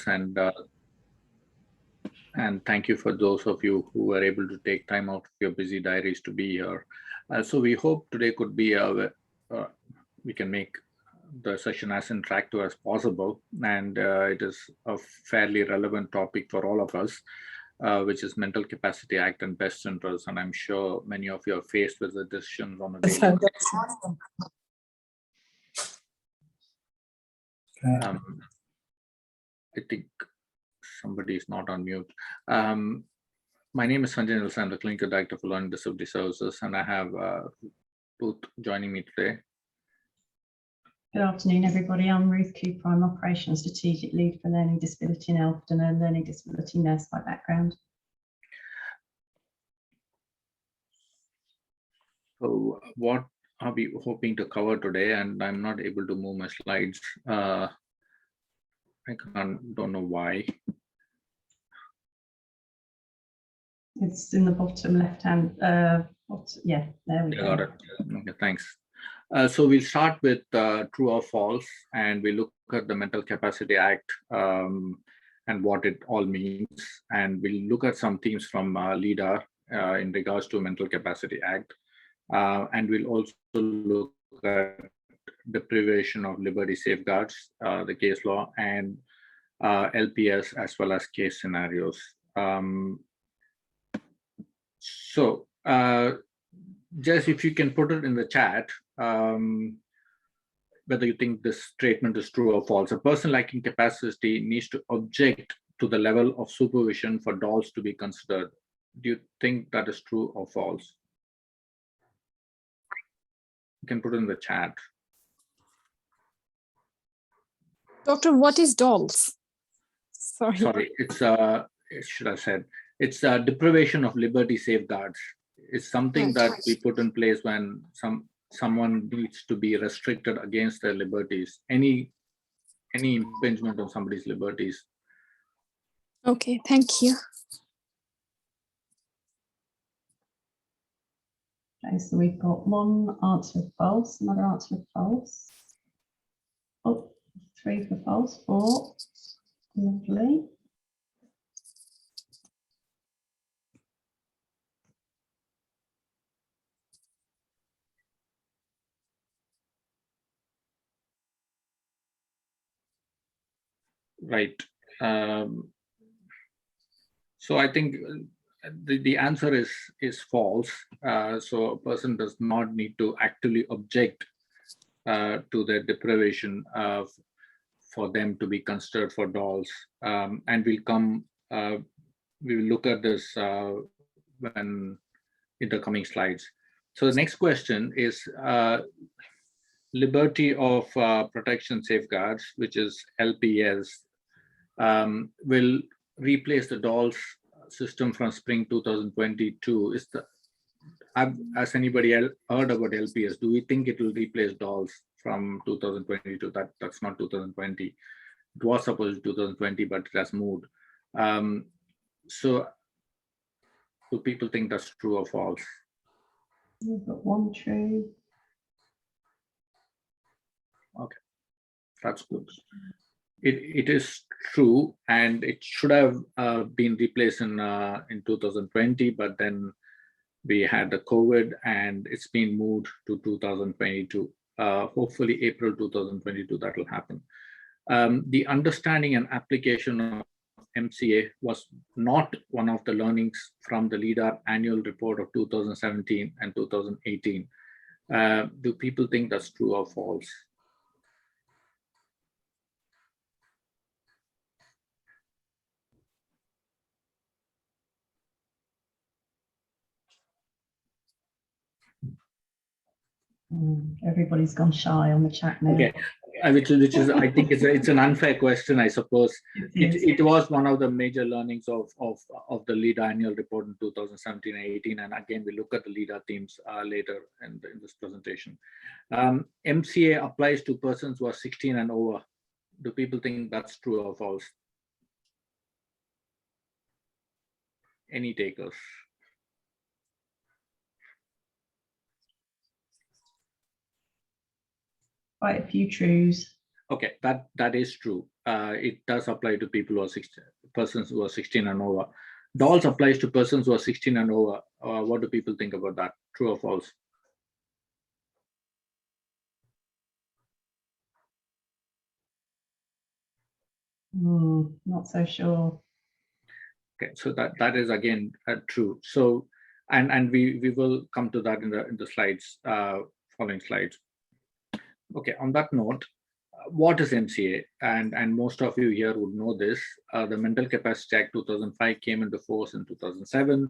and thank you for those of you who were able to take time out of your busy diaries to be here. So we hope today could be we can make the session as interactive as possible, and it is a fairly relevant topic for all of us, which is Mental Capacity Act and best interests. And I'm sure many of you are faced with the decisions on a daily basis. I think somebody is not on mute. My name is Sanjay Nilsson. I'm the Clinical Director for Learning Disability Services, and I have Ruth joining me today. Good afternoon, everybody. I'm Ruth Cooper. I'm Operations Strategic Lead for Learning Disability in Elfton and Learning Disability Nurse by background. So what are we hoping to cover today? And I'm not able to move my slides. I don't know why. It's in the bottom left hand. Yeah, there we go. Got it. Okay, thanks. So we'll start with true or false, and we look at the Mental Capacity Act and what it all means. And we'll look at some themes from LEADER in regards to Mental Capacity Act. And we'll also look at deprivation of liberty safeguards, the case law, and LPS, as well as case scenarios. So Jess, if you can put it in the chat, whether you think this statement is true or false. A person lacking capacity needs to object to the level of supervision for dolls to be considered. Do you think that is true or false? You can put it in the chat. Doctor, what is dolls? Sorry, it's should I said it's deprivation of liberty safeguards. It's something that we put in place when someone needs to be restricted against their liberties, any impingement on somebody's liberties. Okay, thank you. Okay, so we've got one answer of false, another answer of false. Oh, 3 for false, 4. Lovely. Right. So I think the answer is false. So a person does not need to actively object to their deprivation for them to be considered for dolls. And we will look at this when in the coming slides. So the next question is liberty of protection safeguards, which is LPS, will replace the dolls system from spring 2022. Has anybody else heard about LPS? Do we think it will replace dolls from 2022? That's not 2020. It was supposed to 2020, but it has moved. So do people think that's true or false? We've got 1 true. Okay, that's good. It is true, and it should have been replaced in 2020, but then we had the COVID, and it's been moved to 2022. Hopefully, April 2022, that will happen. The understanding and application of MCA was not one of the learnings from the LEADER annual report of 2017 and 2018. Do people think that's true or false? Everybody's gone shy on the chat now. Okay, which is I think it's an unfair question, I suppose. It was one of the major learnings of the LEADER annual report in 2017 and 18, and again we look at the LEADER themes later in this presentation. MCA applies to persons who are 16 and over. Do people think that's true or false? Any takers? Quite a few trues. Okay, that is true. It does apply to people who are 16, persons who are 16 and over. Dolls applies to persons who are 16 and over. What do people think about that? True or false? Not so sure. Okay, so that is again true. So, and we will come to that in the slides, following slides. Okay, on that note, what is MCA? And most of you here would know this. The Mental Capacity Act 2005 came into force in 2007.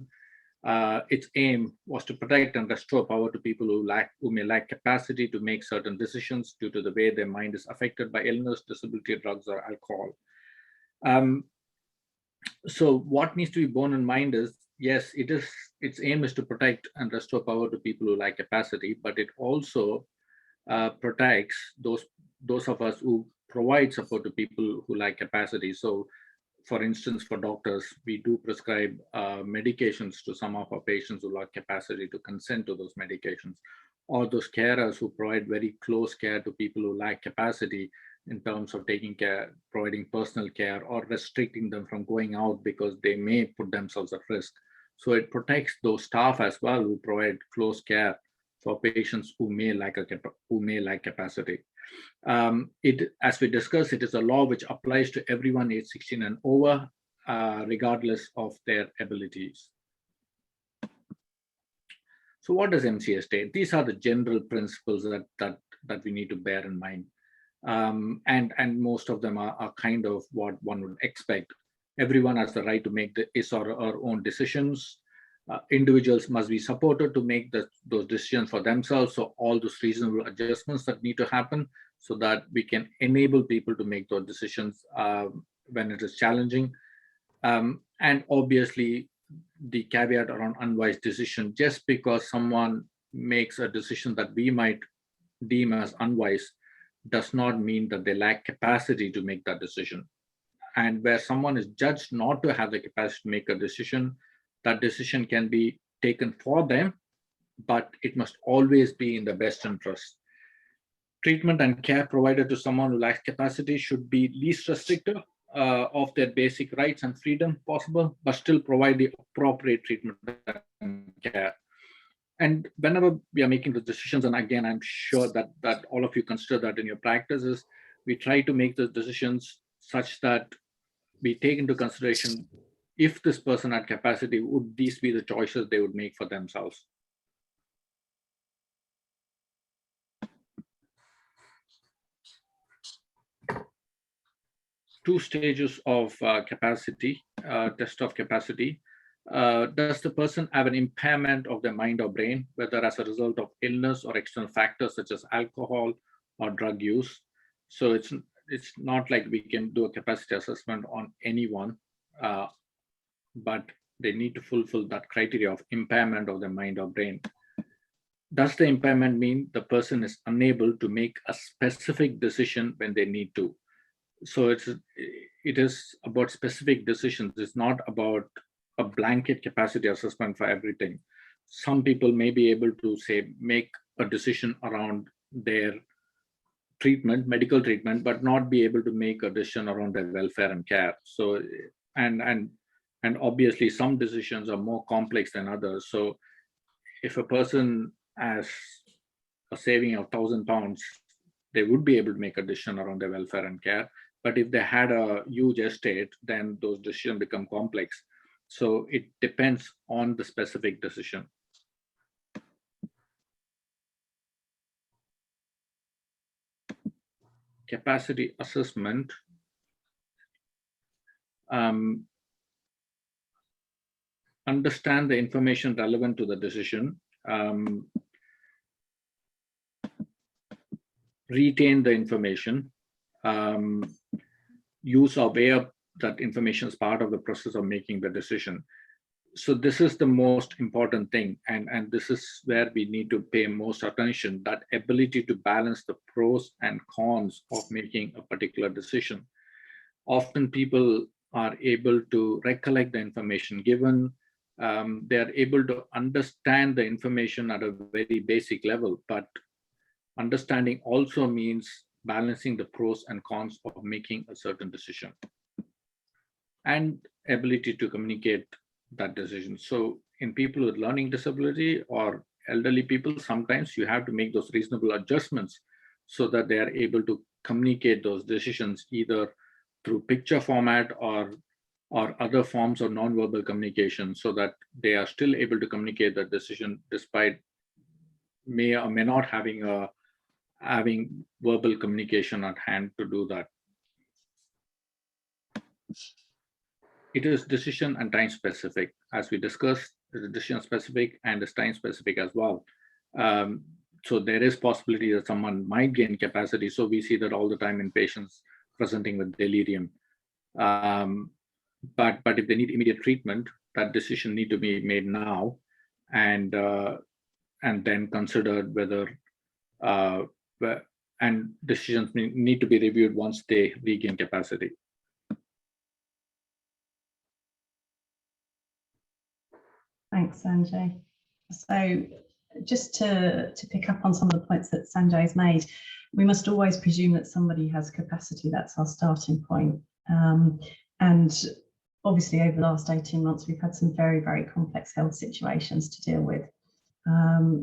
Its aim was to protect and restore power to people who may lack capacity to make certain decisions due to the way their mind is affected by illness, disability, drugs, or alcohol. So what needs to be borne in mind is, yes, its aim is to protect and restore power to people who lack capacity, but it also protects those of us who provide support to people who lack capacity. So, for instance, for doctors, we do prescribe medications to some of our patients who lack capacity to consent to those medications, or those carers who provide very close care to people who lack capacity in terms of taking care, providing personal care, or restricting them from going out because they may put themselves at risk. So it protects those staff as well who provide close care for patients who may lack capacity. As we discussed, it is a law which applies to everyone age 16 and over, regardless of their abilities. So, what does MCA state? These are the general principles that we need to bear in mind, and most of them are kind of what one would expect. Everyone has the right to make his or her own decisions. Individuals must be supported to make those decisions for themselves. So all those reasonable adjustments that need to happen so that we can enable people to make those decisions when it is challenging. And obviously, the caveat around unwise decision, just because someone makes a decision that we might deem as unwise, does not mean that they lack capacity to make that decision. And where someone is judged not to have the capacity to make a decision, that decision can be taken for them, but it must always be in the best interest. Treatment and care provided to someone who lacks capacity should be least restrictive of their basic rights and freedom possible, but still provide the appropriate treatment and care. And whenever we are making the decisions, and again, I'm sure that all of you consider that in your practices, we try to make the decisions such that we take into consideration, if this person had capacity, would these be the choices they would make for themselves? Two stages of capacity, test of capacity. Does the person have an impairment of their mind or brain, whether as a result of illness or external factors such as alcohol or drug use? So it's not like we can do a capacity assessment on anyone, but they need to fulfill that criteria of impairment of their mind or brain. Does the impairment mean the person is unable to make a specific decision when they need to? So it is about specific decisions. It's not about a blanket capacity assessment for everything. Some people may be able to say make a decision around their treatment, medical treatment, but not be able to make a decision around their welfare and care. So and and and obviously some decisions are more complex than others. So if a person has a saving of £1,000, they would be able to make a decision around their welfare and care. But if they had a huge estate, then those decisions become complex. So it depends on the specific decision. Capacity assessment. Understand the information relevant to the decision. Retain the information. Use or weigh up that information as part of the process of making the decision. So this is the most important thing, and this is where we need to pay most attention, that ability to balance the pros and cons of making a particular decision. Often people are able to recollect the information given. They are able to understand the information at a very basic level, but understanding also means balancing the pros and cons of making a certain decision, and ability to communicate that decision. So in people with learning disability or elderly people, sometimes you have to make those reasonable adjustments so that they are able to communicate those decisions either through picture format or other forms of nonverbal communication, so that they are still able to communicate that decision despite may or may not having verbal communication at hand to do that. It is decision and time specific. As we discussed, it is decision specific and is time specific as well. So there is possibility that someone might gain capacity. So we see that all the time in patients presenting with delirium. But if they need immediate treatment, that decision need to be made now, and then considered whether and decisions need to be reviewed once they regain capacity. Thanks, Sanjay. So just to pick up on some of the points that Sanjay's made, we must always presume that somebody has capacity. That's our starting point. And obviously over the last 18 months, we've had some very, very complex health situations to deal with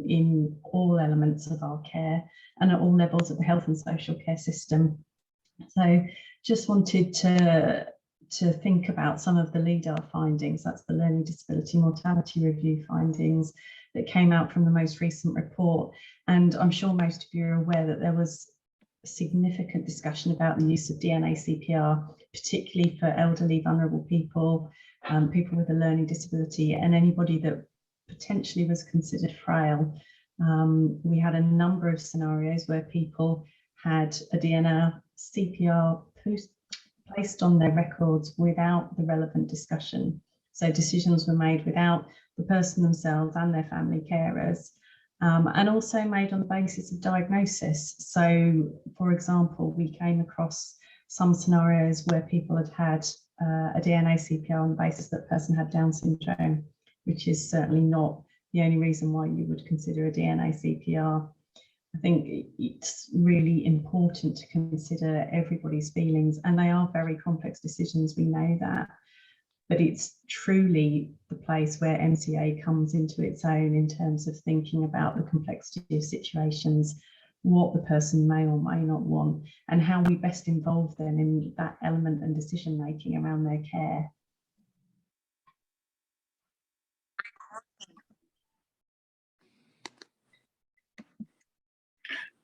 in all elements of our care and at all levels of the health and social care system. So just wanted to think about some of the LEADAR findings. That's the Learning Disability Mortality Review findings that came out from the most recent report. And I'm sure most of you are aware that there was significant discussion about the use of DNA CPR, particularly for elderly, vulnerable people, people with a learning disability, and anybody that potentially was considered frail. We had a number of scenarios where people had a DNA CPR placed on their records without the relevant discussion. So decisions were made without the person themselves and their family carers, and also made on the basis of diagnosis. So, for example, we came across some scenarios where people had had a DNA CPR on the basis that the person had Down syndrome, which is certainly not the only reason why you would consider a DNA CPR. I think it's really important to consider everybody's feelings, and they are very complex decisions, we know that, but it's truly the place where MCA comes into its own in terms of thinking about the complexity of situations, what the person may or may not want, and how we best involve them in that element and decision making around their care.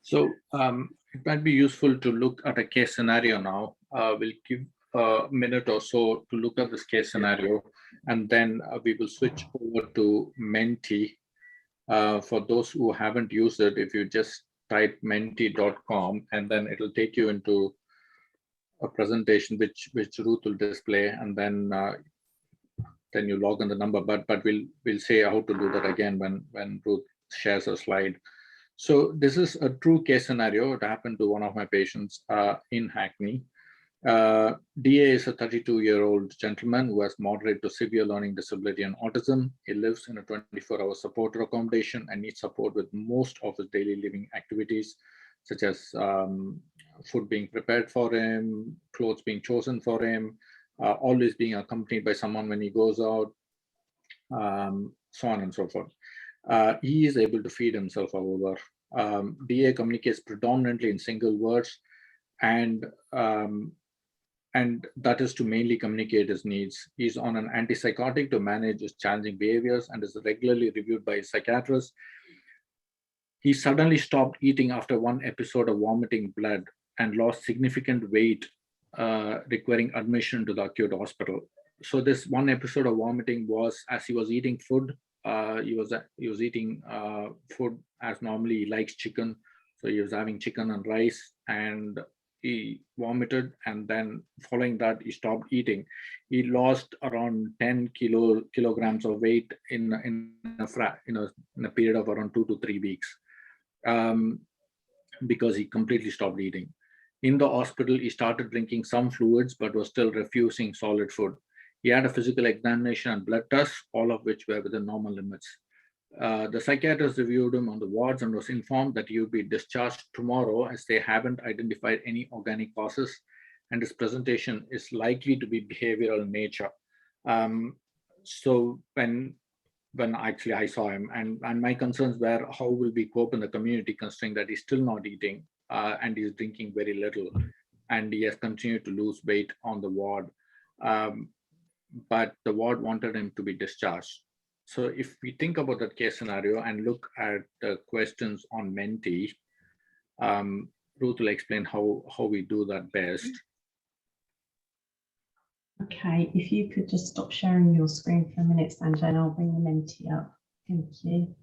So it might be useful to look at a case scenario now. We'll give a minute or so to look at this case scenario, and then we will switch over to Menti. For those who haven't used it, if you just type menti.com, and then it'll take you into a presentation which Ruth will display, and then you log in the number. But we'll say how to do that again when Ruth shares a slide. So this is a true case scenario. It happened to one of my patients in Hackney. DA is a 32-year-old gentleman who has moderate to severe learning disability and autism. He lives in a 24-hour supported accommodation and needs support with most of his daily living activities, such as food being prepared for him, clothes being chosen for him, always being accompanied by someone when he goes out, so on and so forth. He is able to feed himself, however. DA communicates predominantly in single words, and that is to mainly communicate his needs. He's on an antipsychotic to manage his challenging behaviors and is regularly reviewed by a psychiatrist. He suddenly stopped eating after one episode of vomiting blood and lost significant weight, requiring admission to the acute hospital. So this one episode of vomiting was as he was eating food. He was eating food as normally he likes chicken. So he was having chicken and rice, and he vomited, and then following that he stopped eating. He lost around 10 kilograms of weight in a period of around 2 to 3 weeks, because he completely stopped eating. In the hospital, he started drinking some fluids but was still refusing solid food. He had a physical examination and blood tests, all of which were within normal limits. The psychiatrist reviewed him on the wards and was informed that he would be discharged tomorrow as they haven't identified any organic causes and his presentation is likely to be behavioral in nature. So when actually I saw him, and my concerns were how will we cope in the community considering that he's still not eating and he's drinking very little and he has continued to lose weight on the ward. But the ward wanted him to be discharged. So if we think about that case scenario and look at the questions on Menti, Ruth will explain how we do that best. Okay, if you could just stop sharing your screen for a minute, Sanjay, and I'll bring the Menti up. Thank you.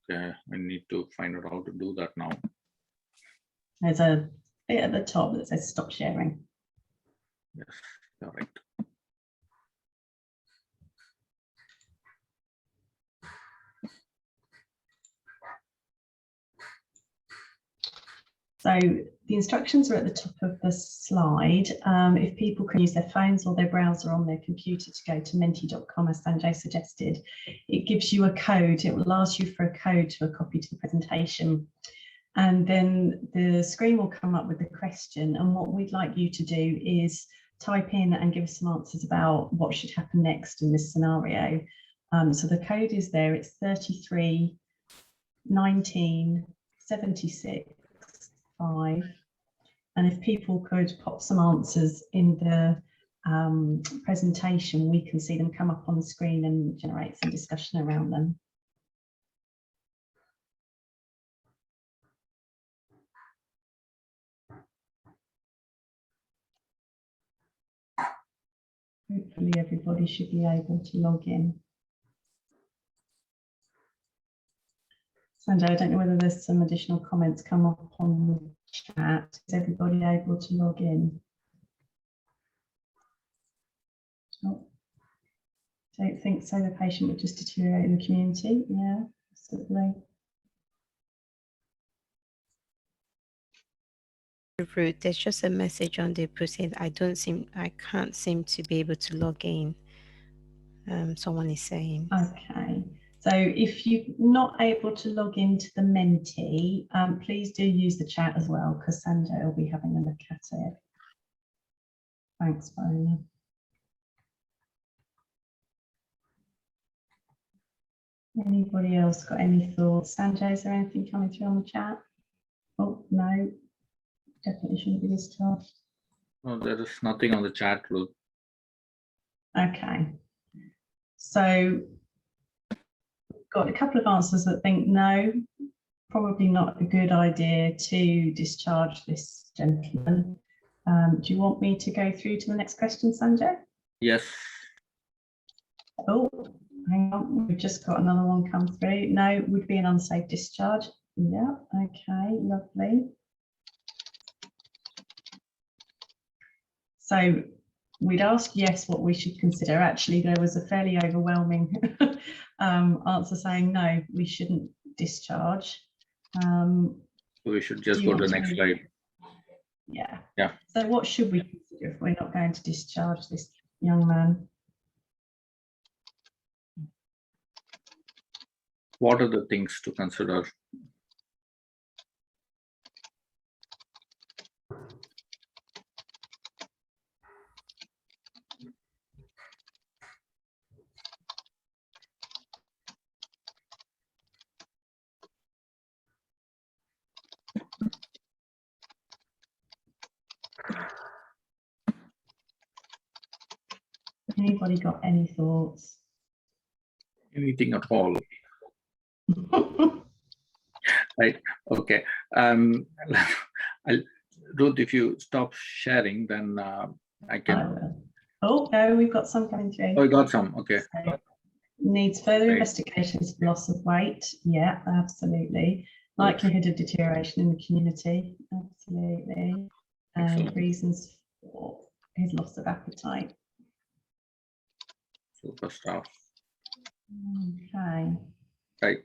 Okay, I need to find out how to do that now. There's a bit at the top that says stop sharing. Yes, all right. So the instructions are at the top of the slide. If people can use their phones or their browser on their computer to go to menti.com, as Sanjay suggested, it gives you a code. It will ask you for a code to a copy to the presentation. And then the screen will come up with the question. And what we'd like you to do is type in and give us some answers about what should happen next in this scenario. So the code is there. It's 33 19 76 5. And if people could pop some answers in the presentation, we can see them come up on the screen and generate some discussion around them. Hopefully everybody should be able to log in. Sanjay, I don't know whether there's some additional comments come up on the chat. Is everybody able to log in? Oh, don't think so. The patient would just deteriorate in the community. Yeah, possibly. Ruth, there's just a message on the proceed. I can't seem to be able to log in. Someone is saying. Okay. So if you're not able to log into the Menti, please do use the chat as well, because Sanjay will be having a look at it. Thanks, Viola. Anybody else got any thoughts? Sanjay, is there anything coming through on the chat? Oh, no, definitely shouldn't be discharged. No, there is nothing on the chat, Ruth. Okay. So got a couple of answers that think no, probably not a good idea to discharge this gentleman. Do you want me to go through to the next question, Sanjay? Yes. Oh, hang on, we've just got another one come through. No, would be an unsafe discharge. Yeah, okay, lovely. So we'd ask yes, what we should consider. Actually, there was a fairly overwhelming answer saying no, we shouldn't discharge. We should just go to the next slide. Yeah. Yeah. So what should we consider if we're not going to discharge this young man? What are the things to consider? Anybody got any thoughts? Anything at all? Right. Okay. Ruth, if you stop sharing, then I can. Oh, no, we've got some coming through. Oh, we got some. Okay. So, needs further Great. investigations for loss of weight. Yeah, absolutely. Likelihood of deterioration in the community. Absolutely. And Excellent. reasons for his loss of appetite. Super stuff. Okay. Right.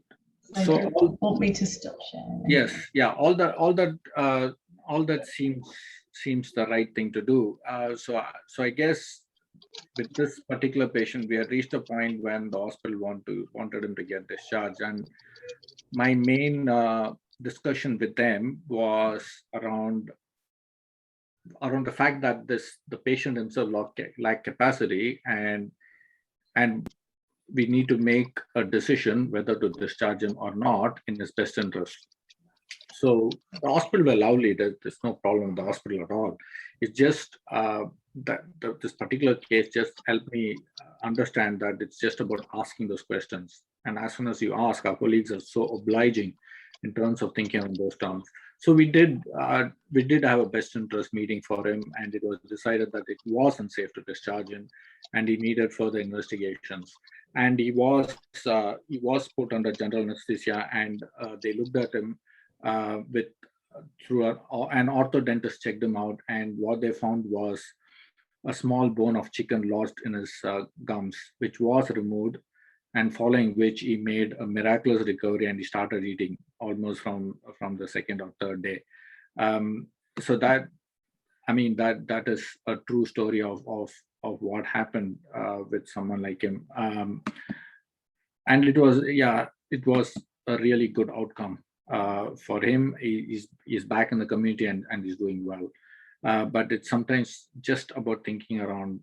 So, So you want me to stop sharing? yes, yeah, all that seems the right thing to do. So I guess with this particular patient, we had reached a point when the hospital wanted him to get discharged, and my main discussion with them was around the fact that the patient himself lacked capacity, and we need to make a decision whether to discharge him or not in his best interest. So the hospital were lovely. There's no problem with the hospital at all. It's just this particular case just helped me understand that it's just about asking those questions. And as soon as you ask, our colleagues are so obliging in terms of thinking on those terms. So we did have a best interest meeting for him, and it was decided that it wasn't safe to discharge him, and he needed further investigations. And he was put under general anesthesia, and they looked at him through an orthodontist checked him out, and what they found was a small bone of chicken lodged in his gums, which was removed, and following which he made a miraculous recovery, and he started eating almost from the second or third day. So that is a true story of what happened with someone like him, and it was a really good outcome for him. He's back in the community and he's doing well, but it's sometimes just about thinking around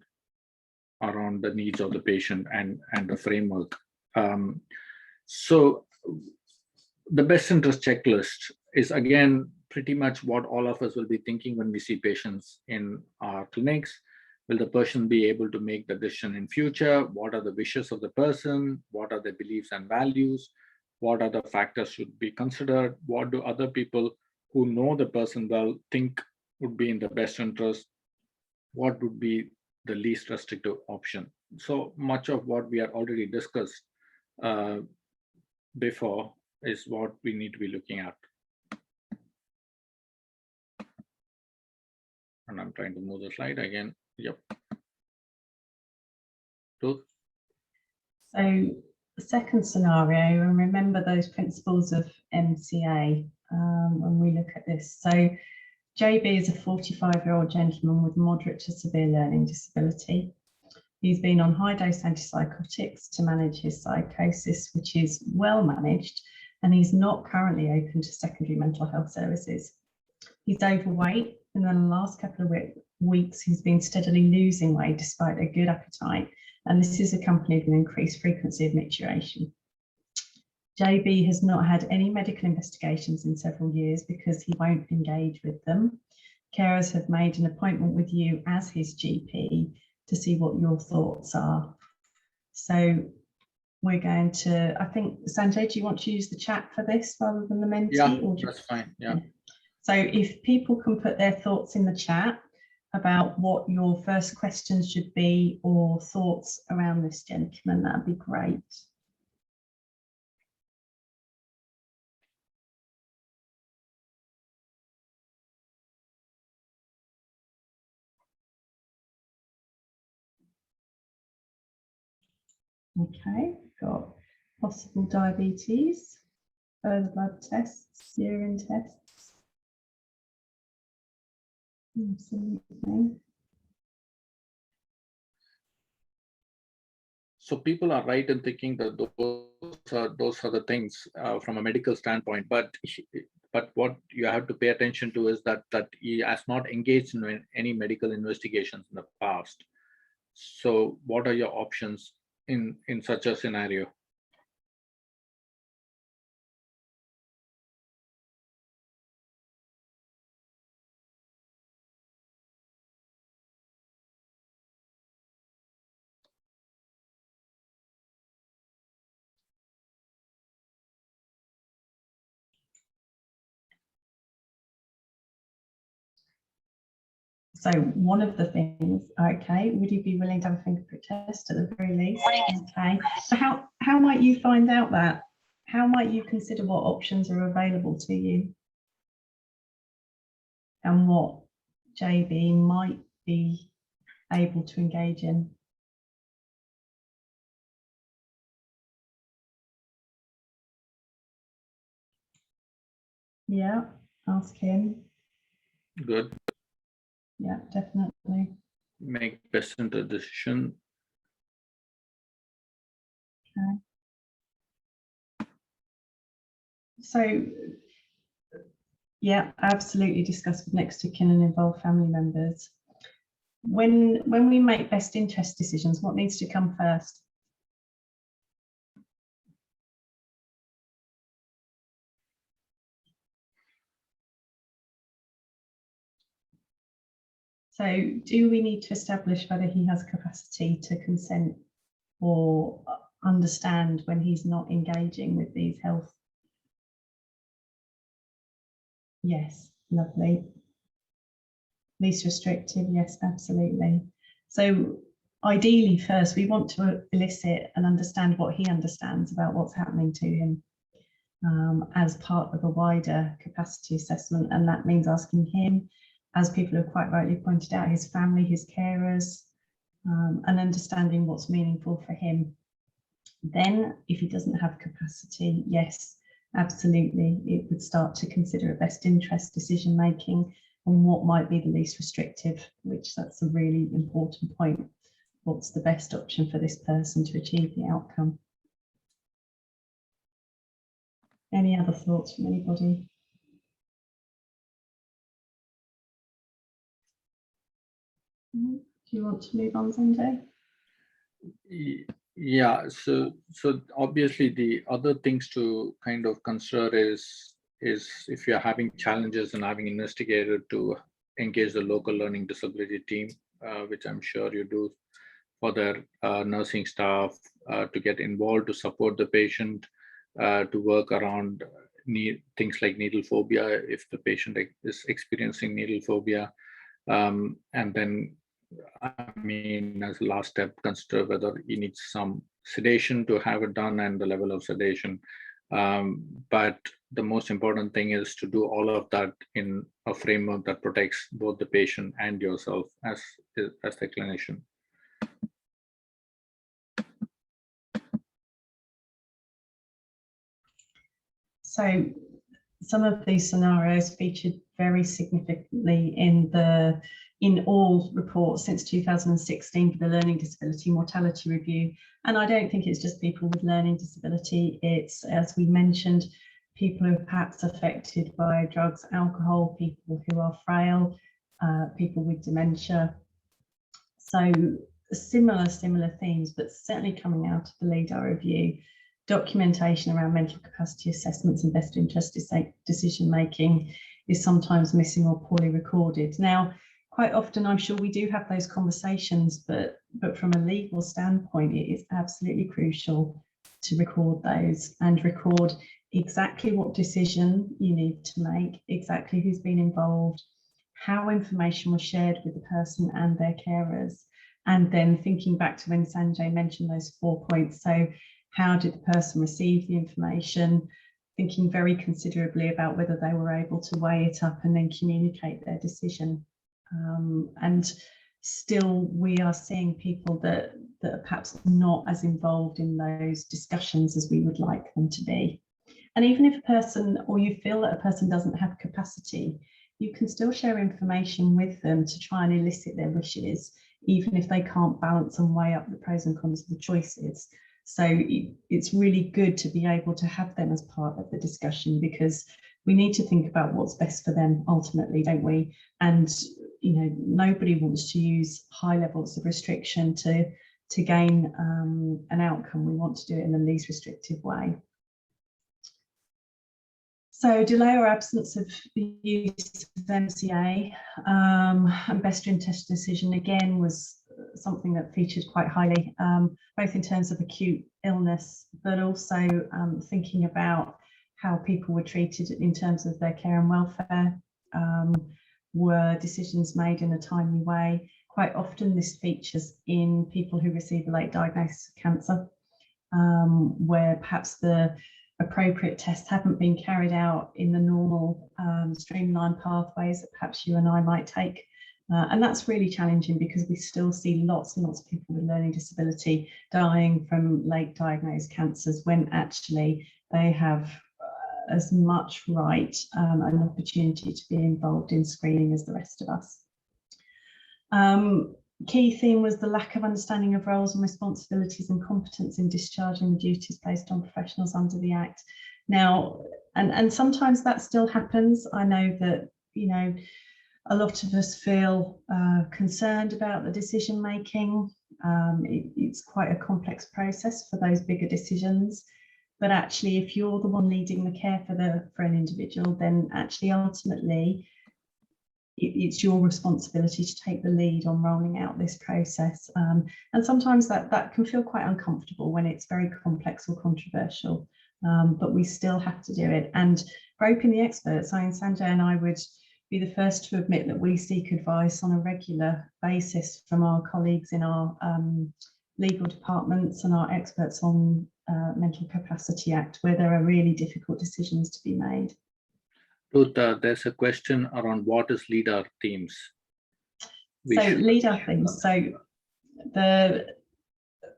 the needs of the patient and the framework. So the best interest checklist is again pretty much what all of us will be thinking when we see patients in our clinics. Will the person be able to make the decision in future? What are the wishes of the person? What are their beliefs and values? What other factors should be considered? What do other people who know the person well think would be in the best interest? What would be the least restrictive option? So much of what we had already discussed before is what we need to be looking at. And I'm trying to move the slide again. Yep. So the second scenario, and remember those principles of MCA when we look at this. So JB is a 45-year-old gentleman with moderate to severe learning disability. He's been on high-dose antipsychotics to manage his psychosis, which is well managed, and he's not currently open to secondary mental health services. He's overweight, and in the last couple of weeks, he's been steadily losing weight despite a good appetite, and this is accompanied with increased frequency of micturition. JB has not had any medical investigations in several years because he won't engage with them. Carers have made an appointment with you as his GP to see what your thoughts are. So we're going to, I think, Sanjay, do you want to use the chat for this rather than the Menti? Yeah, or that's fine. Yeah. So if people can put their thoughts in the chat about what your first questions should be or thoughts around this gentleman, that'd be great. Okay, got possible diabetes, further blood tests, urine tests. Absolutely. So people are right in thinking that those are the things from a medical standpoint, but what you have to pay attention to is that he has not engaged in any medical investigations in the past. So what are your options in such a scenario? So one of the things, okay, would you be willing to have a fingerprint test at the very least? Okay, so how might you find out that? How might you consider what options are available to you? And what JB might be able to engage in? Yeah, ask him. Good. Yeah, definitely. make best interest decision. So, yeah, absolutely discuss with next of kin and involve family members. When we make best interest decisions, what needs to come first? So do we need to establish whether he has capacity to consent or understand when he's not engaging with these health? Yes, lovely. Least restrictive, yes, absolutely. So ideally first we want to elicit and understand what he understands about what's happening to him as part of a wider capacity assessment, and that means asking him, as people have quite rightly pointed out, his family, his carers, and understanding what's meaningful for him. Then if he doesn't have capacity, yes, absolutely, it would start to consider a best interest decision making and what might be the least restrictive, which that's a really important point. What's the best option for this person to achieve the outcome? Any other thoughts from anybody? Do you want to move on, Sanjay? Yeah, so obviously the other things to kind of consider is if you're having challenges and having investigated to engage the local learning disability team, which I'm sure you do, for their nursing staff to get involved, to support the patient, to work around things like needle phobia if the patient is experiencing needle phobia, and then I mean, as a last step, consider whether he needs some sedation to have it done and the level of sedation. But the most important thing is to do all of that in a framework that protects both the patient and yourself as the clinician. So some of these scenarios featured very significantly in all reports since 2016 for the Learning Disability Mortality Review. And I don't think it's just people with learning disability. It's, as we mentioned, people who are perhaps affected by drugs, alcohol, people who are frail, people with dementia. So similar themes, but certainly coming out of the LEADAR review, documentation around mental capacity assessments and best interest decision making is sometimes missing or poorly recorded. Now, quite often, I'm sure we do have those conversations, but from a legal standpoint, it is absolutely crucial to record those and record exactly what decision you need to make, exactly who's been involved, how information was shared with the person and their carers, and then thinking back to when Sanjay mentioned those 4 points. So how did the person receive the information, thinking very considerably about whether they were able to weigh it up and then communicate their decision. And still we are seeing people that are perhaps not as involved in those discussions as we would like them to be. And even if a person, or you feel that a person doesn't have capacity, you can still share information with them to try and elicit their wishes, even if they can't balance and weigh up the pros and cons of the choices. So it's really good to be able to have them as part of the discussion, because we need to think about what's best for them ultimately, don't we? And you know, nobody wants to use high levels of restriction to gain an outcome. We want to do it in the least restrictive way. So delay or absence of the use of MCA and best interest decision again was something that featured quite highly, both in terms of acute illness, but also thinking about how people were treated in terms of their care and welfare. Were decisions made in a timely way? Quite often this features in people who receive a late diagnosis of cancer, where perhaps the appropriate tests haven't been carried out in the normal streamlined pathways that perhaps you and I might take. And that's really challenging, because we still see lots and lots of people with learning disability dying from late diagnosed cancers, when actually they have as much right and opportunity to be involved in screening as the rest of us. Key theme was the lack of understanding of roles and responsibilities and competence in discharging the duties placed on professionals under the Act. Now, and sometimes that still happens. I know that, you know, a lot of us feel concerned about the decision making. It's quite a complex process for those bigger decisions. But actually, if you're the one leading the care for an individual, then actually ultimately it's your responsibility to take the lead on rolling out this process. And sometimes that can feel quite uncomfortable when it's very complex or controversial, but we still have to do it. And groping the experts, I mean, Sanjay and I would be the first to admit that we seek advice on a regular basis from our colleagues in our legal departments and our experts on Mental Capacity Act, where there are really difficult decisions to be made. Ruth, there's a question around what is LEADAR themes? LEADAR themes. So the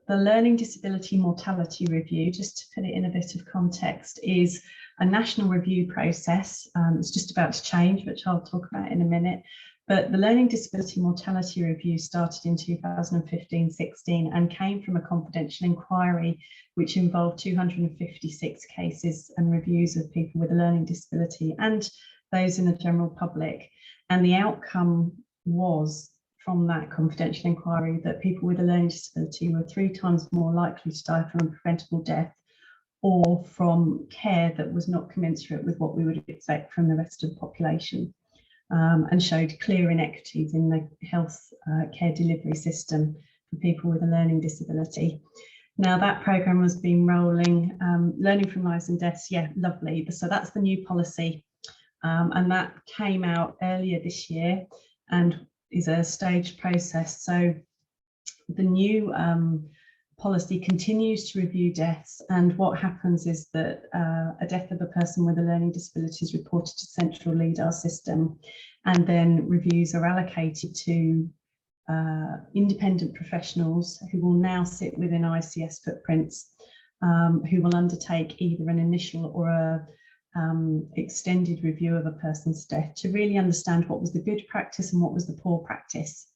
Learning Disability Mortality Review, just to put it in a bit of context, is a national review process. It's just about to change, which I'll talk about in a minute. But the Learning Disability Mortality Review started in 2015-16 and came from a confidential inquiry which involved 256 cases and reviews of people with a learning disability and those in the general public. And the outcome was, from that confidential inquiry, that people with a learning disability were 3 times more likely to die from a preventable death or from care that was not commensurate with what we would expect from the rest of the population. And showed clear inequities in the health care delivery system for people with a learning disability. Now that programme has been rolling, Learning from Lives and Deaths, yeah, lovely. So that's the new policy, and that came out earlier this year and is a staged process. So the new policy continues to review deaths, and what happens is that a death of a person with a learning disability is reported to central LEADAR system, and then reviews are allocated to independent professionals who will now sit within ICS footprints, who will undertake either an initial or a extended review of a person's death to really understand what was the good practice and what was the poor practice.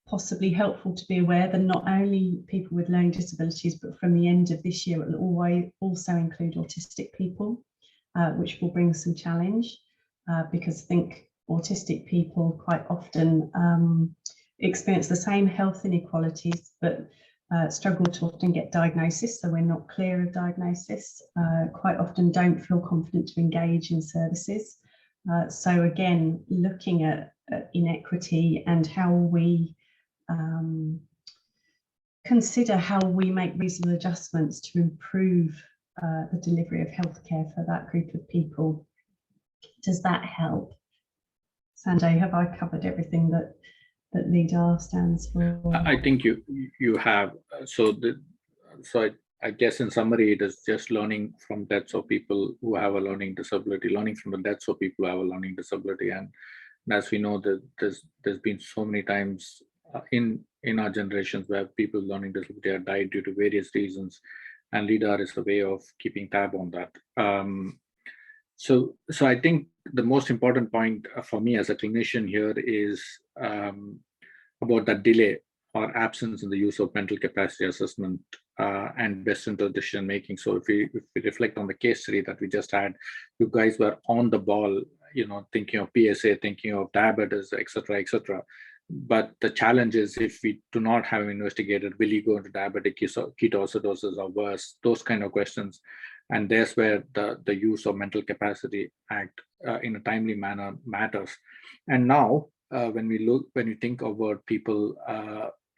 Possibly helpful to be aware that not only people with learning disabilities, but from the end of this year, it will also include autistic people, which will bring some challenge, because I think autistic people quite often experience the same health inequalities, but struggle to often get diagnosis, so we're not clear of diagnosis, quite often don't feel confident to engage in services. So again, looking at inequity and how we consider how we make reasonable adjustments to improve the delivery of healthcare for that group of people. Does that help? Sanjay, have I covered everything that LEADAR stands for? I think you have. So I guess in summary, it is just learning from deaths of people who have a learning disability, learning from the deaths of people who have a learning disability. And as we know, that there's been so many times in our generations where people with learning disability have died due to various reasons, and LEADAR is a way of keeping tab on that. So I think the most important point for me as a clinician here is about that delay or absence in the use of mental capacity assessment and best interest decision making. So if we reflect on the case study that we just had, you guys were on the ball, you know, thinking of PSA, thinking of diabetes, etc., etc. But the challenge is, if we do not have investigated, will you go into diabetic ketoacidosis or worse? Those kind of questions. And there's where the use of Mental Capacity Act in a timely manner matters. And now, when you think about people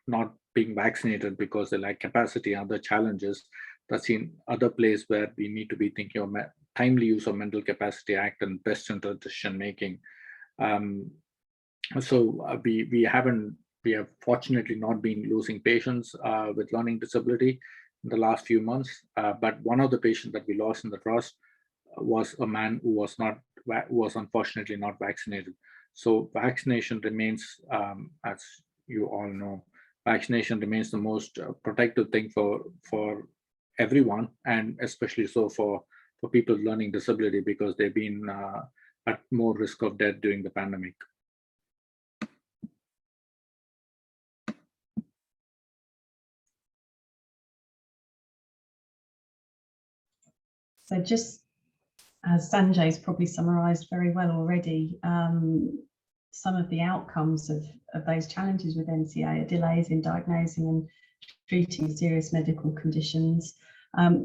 not being vaccinated because they lack capacity and other challenges, that's in other place where we need to be thinking of timely use of Mental Capacity Act and best interest decision making. So we have fortunately not been losing patients with learning disability in the last few months. But one of the patients that we lost in the trust was a man who was unfortunately not vaccinated. So vaccination remains, as you all know, vaccination remains the most protective thing for everyone, and especially so for people with learning disability, because they've been at more risk of death during the pandemic. So just as Sanjay's probably summarised very well already, some of the outcomes of those challenges with NCA are delays in diagnosing and treating serious medical conditions.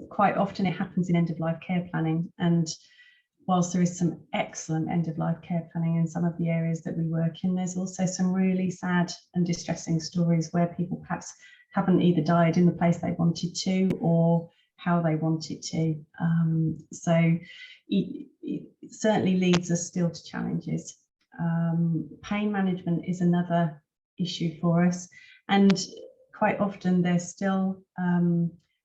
Quite often it happens in end-of-life care planning, and whilst there is some excellent end-of-life care planning in some of the areas that we work in, there's also some really sad and distressing stories where people perhaps haven't either died in the place they wanted to or how they wanted to. So it certainly leads us still to challenges. Pain management is another issue for us, and quite often there still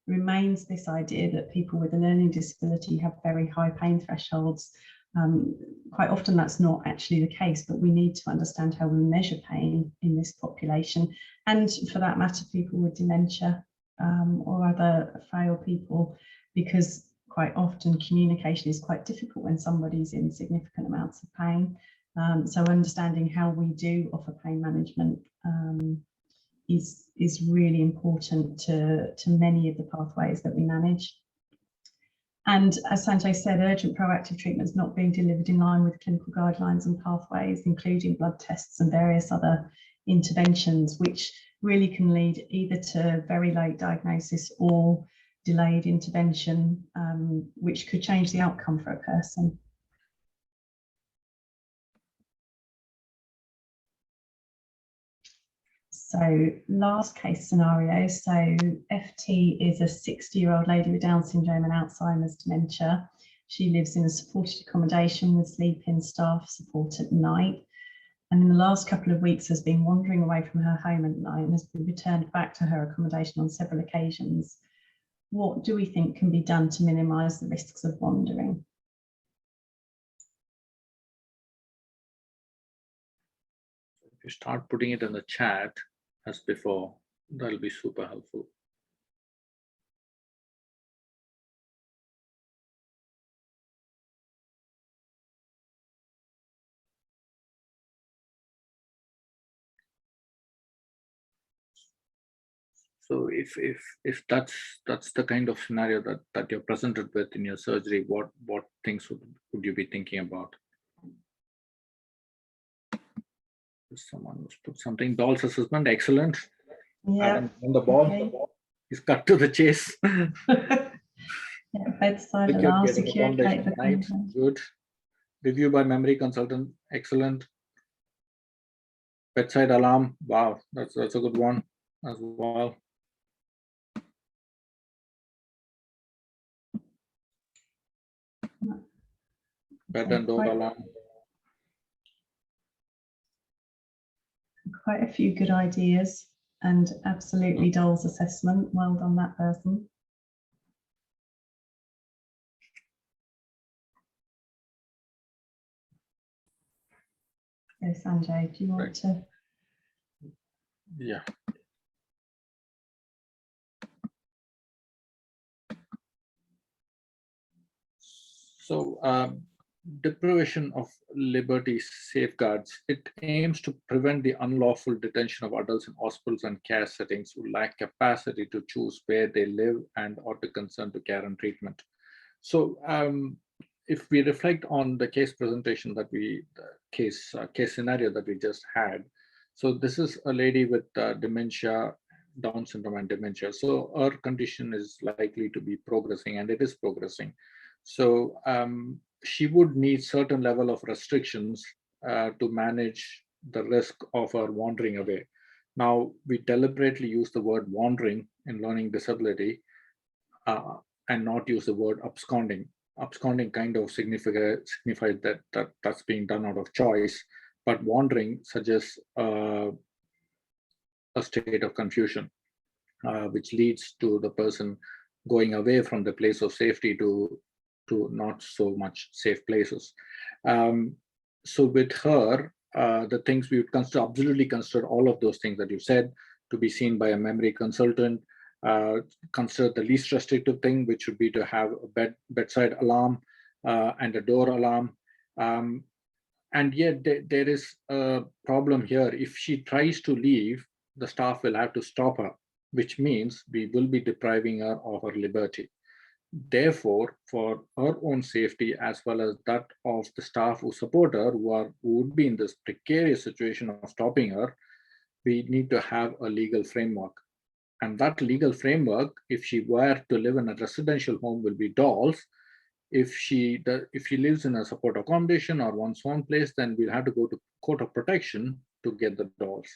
remains this idea that people with a learning disability have very high pain thresholds. Quite often that's not actually the case, but we need to understand how we measure pain in this population, and for that matter people with dementia or other frail people, because quite often communication is quite difficult when somebody's in significant amounts of pain. So understanding how we do offer pain management is really important to many of the pathways that we manage. And as Sanjay said, urgent proactive treatment is not being delivered in line with clinical guidelines and pathways, including blood tests and various other interventions, which really can lead either to very late diagnosis or delayed intervention, which could change the outcome for a person. So last case scenario, so FT is a 60-year-old lady with Down syndrome and Alzheimer's dementia. She lives in a supported accommodation with sleep-in staff support at night. And in the last couple of weeks has been wandering away from her home at night and has been returned back to her accommodation on several occasions. What do we think can be done to minimise the risks of wandering? If you start putting it in the chat as before, that'll be super helpful. So if that's the kind of scenario that you're presented with in your surgery, what things would you be thinking about? Someone who's put something. Doll's assessment, excellent. Yeah, Adam on the ball. okay. He's cut to the chase. Yeah, bedside Secure alarm, getting secure accommodation gate tonight. Good. Review by memory consultant, excellent. Bedside alarm, wow, that's a good one as well. Bed and door alarm. Quite a few good ideas, and absolutely Dole's assessment. Well done, that person. So Sanjay, do you want to? Yeah. So deprivation of liberty safeguards. It aims to prevent the unlawful detention of adults in hospitals and care settings who lack capacity to choose where they live and or to consent to care and treatment. So if we reflect on the case presentation that the case scenario that we just had, so this is a lady with dementia, Down syndrome and dementia. So her condition is likely to be progressing, and it is progressing. So she would need certain level of restrictions to manage the risk of her wandering away. Now, we deliberately use the word wandering in learning disability and not use the word absconding. Absconding kind of signifies that that's being done out of choice, but wandering suggests a state of confusion, which leads to the person going away from the place of safety to not so much safe places. So with her, the things we would absolutely consider all of those things that you said to be seen by a memory consultant. Consider the least restrictive thing, which would be to have a bedside alarm and a door alarm. And yet there is a problem here. If she tries to leave, the staff will have to stop her, which means we will be depriving her of her liberty. Therefore, for her own safety as well as that of the staff who support her, who would be in this precarious situation of stopping her, we need to have a legal framework. And that legal framework, if she were to live in a residential home, will be dolls. If she lives in a support accommodation or one's own place, then we'll have to go to court of protection to get the dolls.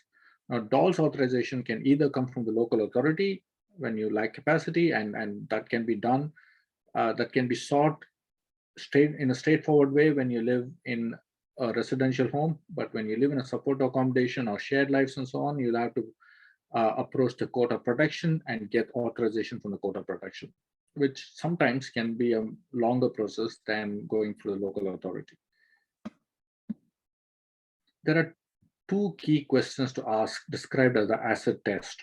Now, dolls authorization can either come from the local authority when you lack capacity, and that can be done. That can be sought in a straightforward way when you live in a residential home. But when you live in a support accommodation or shared lives and so on, you'll have to approach the court of protection and get authorization from the court of protection, which sometimes can be a longer process than going through the local authority. There are two key questions to ask described as the acid test.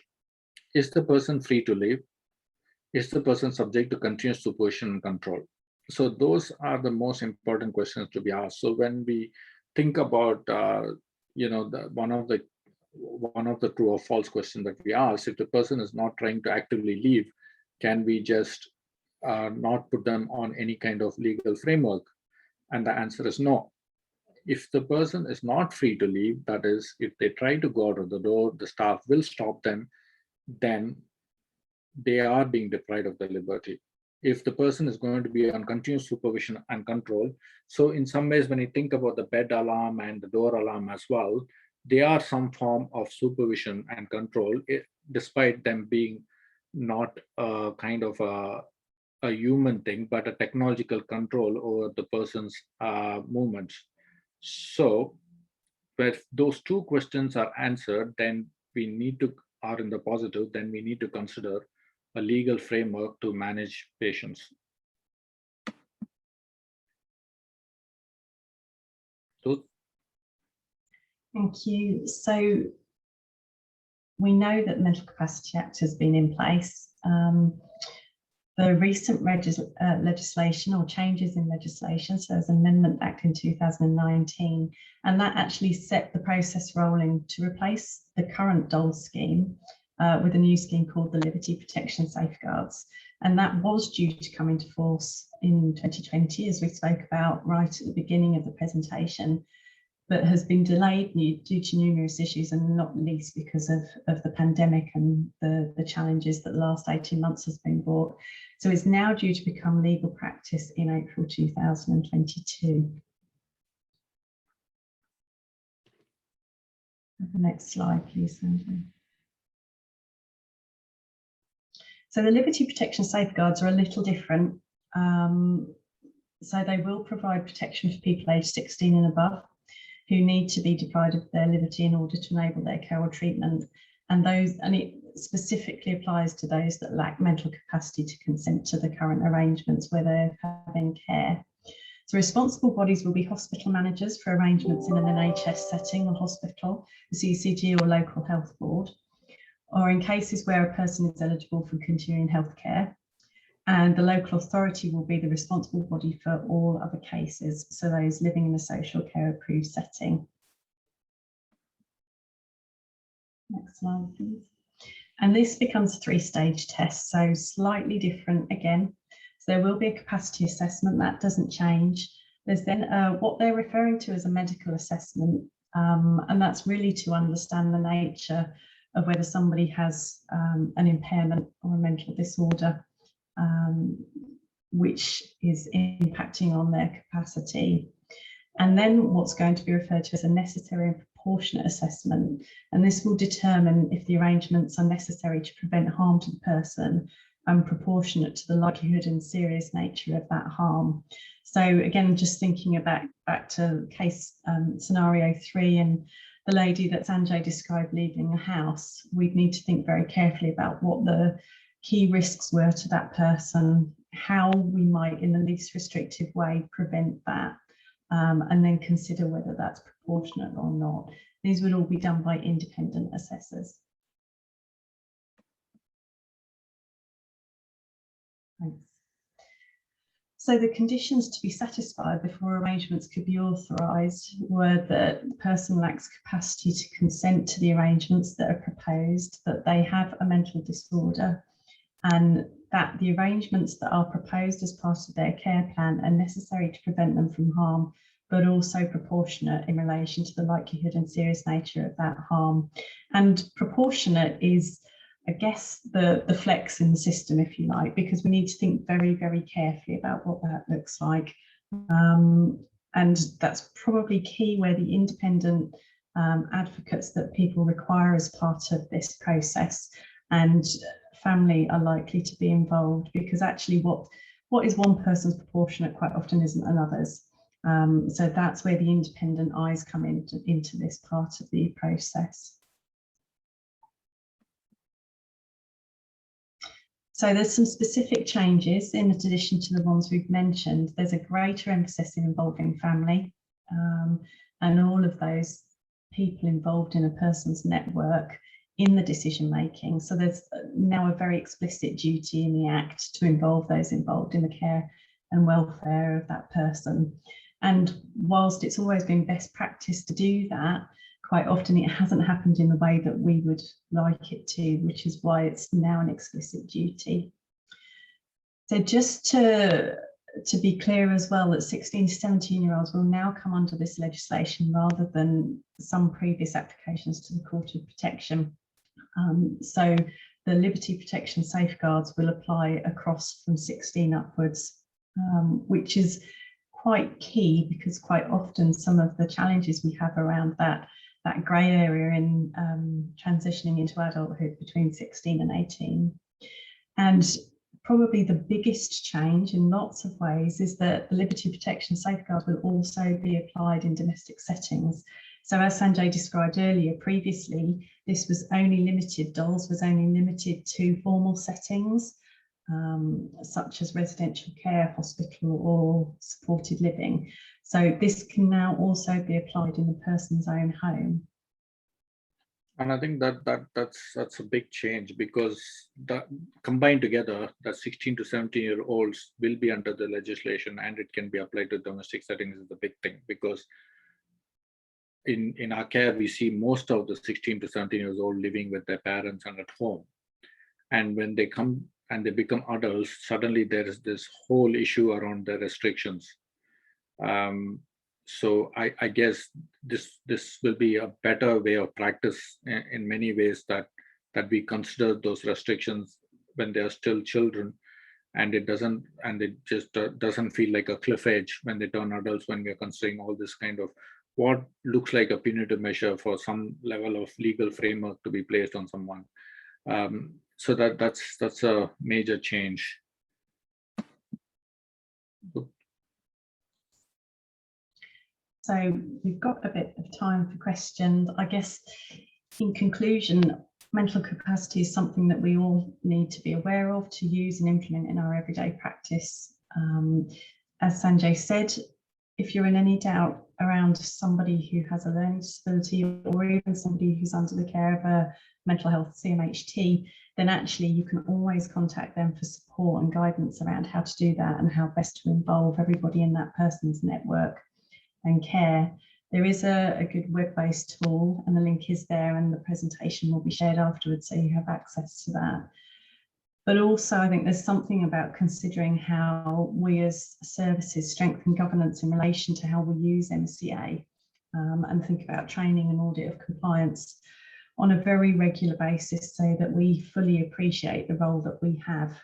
Is the person free to live? Is the person subject to continuous supervision and control? So those are the most important questions to be asked. So when we think about, one of the true or false questions that we ask, if the person is not trying to actively leave, can we just not put them on any kind of legal framework? And the answer is no. If the person is not free to leave, that is, if they try to go out of the door, the staff will stop them, then they are being deprived of their liberty. If the person is going to be on continuous supervision and control, so in some ways, when you think about the bed alarm and the door alarm as well, they are some form of supervision and control, despite them being not a kind of a human thing, but a technological control over the person's movements. So, if those two questions are answered, then we need to, are in the positive, then we need to consider a legal framework to manage patients. Thank you. So we know that the Mental Capacity Act has been in place. The recent legislation or changes in legislation, so there's an Amendment Act in 2019, and that actually set the process rolling to replace the current DOL scheme with a new scheme called the Liberty Protection Safeguards. And that was due to come into force in 2020, as we spoke about right at the beginning of the presentation, but has been delayed due to numerous issues, and not least because of the pandemic and the challenges that the last 18 months has been brought. So it's now due to become legal practice in April 2022. The next slide, please, Sanjay. So the Liberty Protection Safeguards are a little different. So they will provide protection for people aged 16 and above who need to be deprived of their liberty in order to enable their care or treatment. And it specifically applies to those that lack mental capacity to consent to the current arrangements where they're having care. So responsible bodies will be hospital managers for arrangements in an NHS setting or hospital, the CCG or local health board, or in cases where a person is eligible for continuing healthcare. And the local authority will be the responsible body for all other cases, so those living in a social care approved setting. Next slide, please. And this becomes a three-stage test, so slightly different again. So there will be a capacity assessment, that doesn't change. There's then what they're referring to as a medical assessment, and that's really to understand the nature of whether somebody has an impairment or a mental disorder, which is impacting on their capacity. And then what's going to be referred to as a necessary and proportionate assessment. And this will determine if the arrangements are necessary to prevent harm to the person and proportionate to the likelihood and serious nature of that harm. So again, just thinking back to case scenario 3 and the lady that Sanjay described leaving the house, we'd need to think very carefully about what the key risks were to that person, how we might in the least restrictive way prevent that, and then consider whether that's proportionate or not. These would all be done by independent assessors. Thanks. So the conditions to be satisfied before arrangements could be authorised were that the person lacks capacity to consent to the arrangements that are proposed, that they have a mental disorder, and that the arrangements that are proposed as part of their care plan are necessary to prevent them from harm, but also proportionate in relation to the likelihood and serious nature of that harm. And proportionate is, I guess, the flex in the system, if you like, because we need to think very, very carefully about what that looks like. And that's probably key where the independent advocates that people require as part of this process and family are likely to be involved, because actually what is one person's proportionate quite often isn't another's. So that's where the independent eyes come into this part of the process. So there's some specific changes in addition to the ones we've mentioned. There's a greater emphasis in involving family and all of those people involved in a person's network in the decision making. So there's now a very explicit duty in the Act to involve those involved in the care and welfare of that person. And whilst it's always been best practice to do that, quite often it hasn't happened in the way that we would like it to, which is why it's now an explicit duty. So just to be clear as well, that 16 to 17-year-olds will now come under this legislation rather than some previous applications to the Court of Protection. So the liberty protection safeguards will apply across from 16 upwards, which is quite key because quite often some of the challenges we have around that grey area in transitioning into adulthood between 16 and 18. And probably the biggest change in lots of ways is that the liberty protection safeguards will also be applied in domestic settings. So as Sanjay described earlier, previously, this was only limited, DOLS was only limited to formal settings, such as residential care, hospital or supported living. So this can now also be applied in the person's own home. And I think that's a big change, because that combined together, that 16 to 17-year-olds will be under the legislation and it can be applied to domestic settings is the big thing, because in our care, we see most of the 16 to 17 years old living with their parents and at home. And when they come and they become adults, suddenly there is this whole issue around the restrictions. So I guess this will be a better way of practice in many ways, that we consider those restrictions when they are still children, and it just doesn't feel like a cliff edge when they turn adults, when we are considering all this kind of what looks like a punitive measure for some level of legal framework to be placed on someone. So that's a major change. So we've got a bit of time for questions. I guess in conclusion, mental capacity is something that we all need to be aware of, to use and implement in our everyday practice. As Sanjay said, if you're in any doubt around somebody who has a learning disability or even somebody who's under the care of a mental health CMHT, then actually you can always contact them for support and guidance around how to do that and how best to involve everybody in that person's network and care. There is a good web-based tool and the link is there, and the presentation will be shared afterwards so you have access to that. But also I think there's something about considering how we as services strengthen governance in relation to how we use MCA and think about training and audit of compliance on a very regular basis so that we fully appreciate the role that we have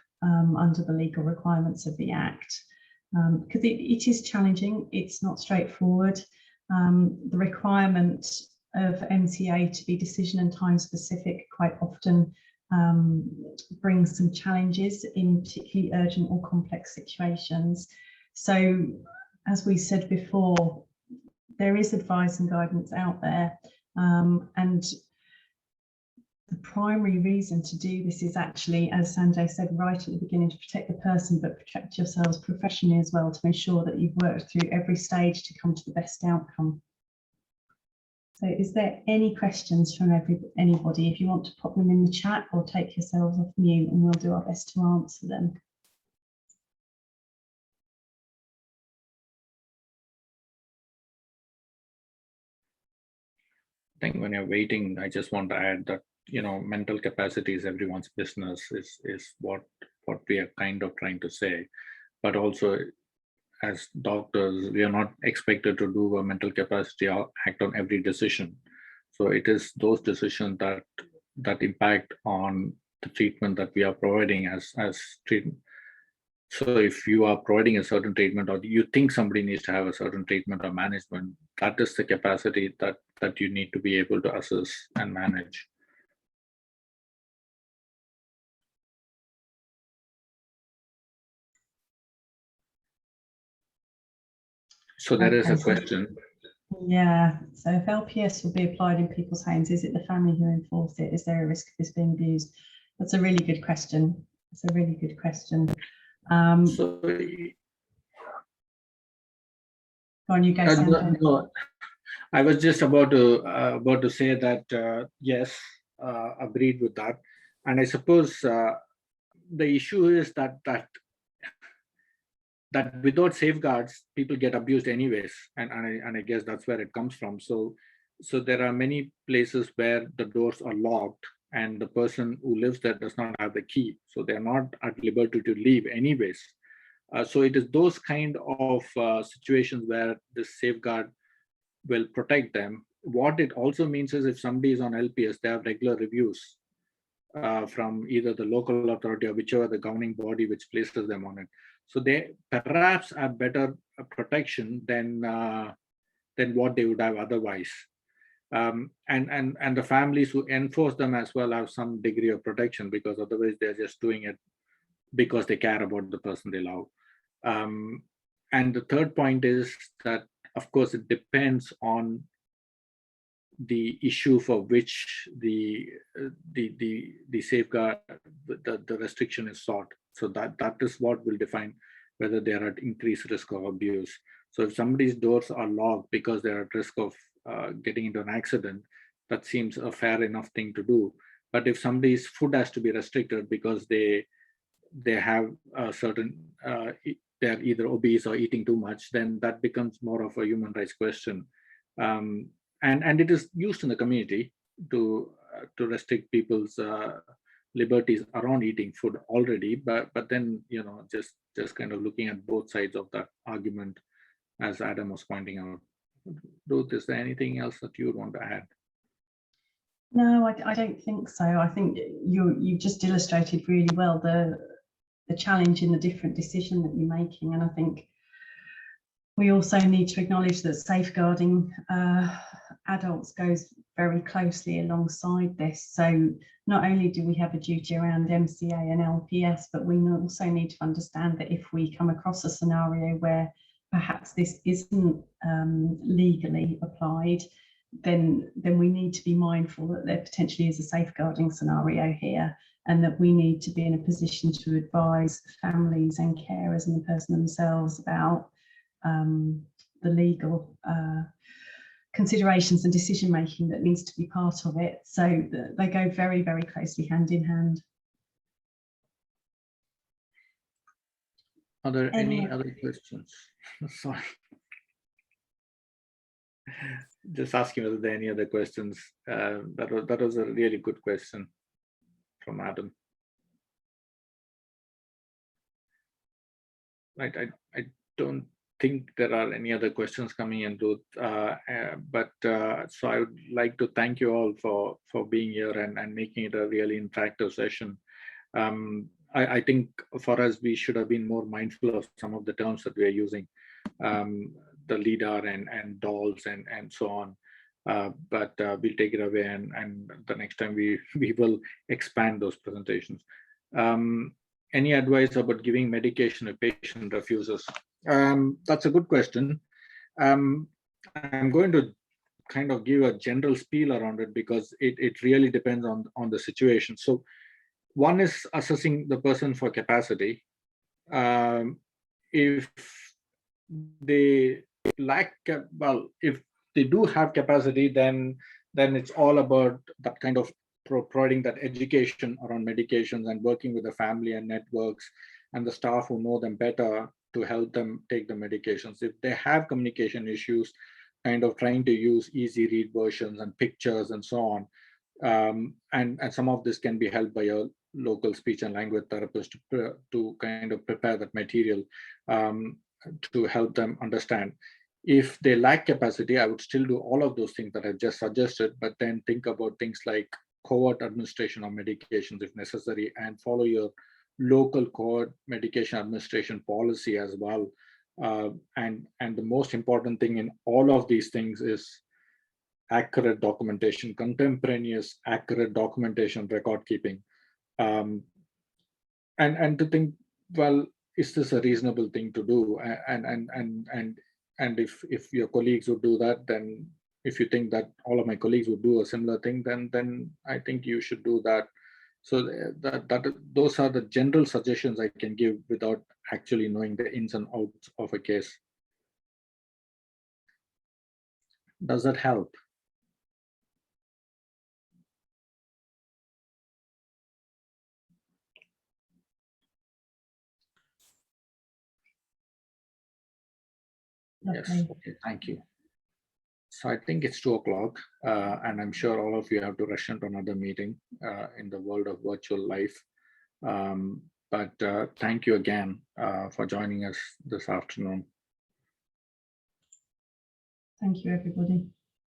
under the legal requirements of the Act. Because it is challenging, it's not straightforward. The requirement of MCA to be decision and time specific quite often brings some challenges in particularly urgent or complex situations. So as we said before, there is advice and guidance out there, and the primary reason to do this is actually, as Sanjay said right at the beginning, to protect the person, but protect yourselves professionally as well, to ensure that you've worked through every stage to come to the best outcome. So is there any questions from anybody? If you want to pop them in the chat or take yourselves off mute, and we'll do our best to answer them. I think when you're waiting, I just want to add that, mental capacity is everyone's business, is what what we are kind of trying to say. But also, as doctors, we are not expected to do a mental capacity act on every decision. So it is those decisions that impact on the treatment that we are providing as treatment. So if you are providing a certain treatment, or you think somebody needs to have a certain treatment or management, that is the capacity that you need to be able to assess and manage. So there is a question. Yeah, so if LPS will be applied in people's homes, is it the family who enforce it? Is there a risk of this being abused? That's a really good question. It's a really good question. So Go on, you go, Sanjay. no, I was just about to say that yes, agreed with that, and I suppose the issue is that without safeguards, people get abused anyways, and I guess that's where it comes from. So there are many places where the doors are locked, and the person who lives there does not have the key, so they're not at liberty to leave anyways. So it is those kind of situations where the safeguard will protect them. What it also means is if somebody is on LPS, they have regular reviews from either the local authority or whichever the governing body which places them on it. So they perhaps have better protection than what they would have otherwise. And the families who enforce them as well have some degree of protection, because otherwise they're just doing it because they care about the person they love. And the third point is that, of course, it depends on the issue for which the safeguard, the restriction is sought. So that is what will define whether they are at increased risk of abuse. So if somebody's doors are locked because they're at risk of getting into an accident, that seems a fair enough thing to do. But if somebody's food has to be restricted because they have a certain they're either obese or eating too much, then that becomes more of a human rights question. And it is used in the community to restrict people's liberties around eating food already, but then just kind of looking at both sides of that argument, as Adam was pointing out. Ruth, is there anything else that you would want to add? No, I don't think so. I think you just illustrated really well the challenge in the different decision that you're making, and I think we also need to acknowledge that safeguarding adults goes very closely alongside this. So not only do we have a duty around MCA and LPS, but we also need to understand that if we come across a scenario where perhaps this isn't legally applied, then we need to be mindful that there potentially is a safeguarding scenario here, and that we need to be in a position to advise families and carers and the person themselves about the legal considerations and decision making that needs to be part of it. So they go very, very closely hand in hand. Are there any other questions? Sorry. Just asking whether there are any other questions. That was a really good question from Adam. Right, I don't think there are any other questions coming in, Ruth. But so I would like to thank you all for being here and making it a really interactive session. I think for us, we should have been more mindful of some of the terms that we are using, the LIDAR and dolls and so on. But we'll take it away, and the next time we will expand those presentations. Any advice about giving medication a patient refuses? That's a good question. I'm going to kind of give a general spiel around it, because it really depends on the situation. So one is assessing the person for capacity. If they lack, well, if they do have capacity, then it's all about that kind of providing that education around medications and working with the family and networks and the staff who know them better to help them take the medications. If they have communication issues, kind of trying to use easy read versions and pictures and so on, And some of this can be helped by a local speech and language therapist to kind of prepare that material to help them understand. If they lack capacity, I would still do all of those things that I've just suggested, but then think about things like covert administration of medications if necessary, and follow your local covert medication administration policy as well. And the most important thing in all of these things is accurate documentation, contemporaneous, accurate documentation, record keeping, and to think, well, is this a reasonable thing to do? And if your colleagues would do that, then if you think that all of my colleagues would do a similar thing, then I think you should do that. So those are the general suggestions I can give without actually knowing the ins and outs of a case. Does that help? Yes. Lovely. Okay. Thank you. So I think it's 2 o'clock, and I'm sure all of you have to rush into another meeting in the world of virtual life. But thank you again for joining us this afternoon. Thank you, everybody.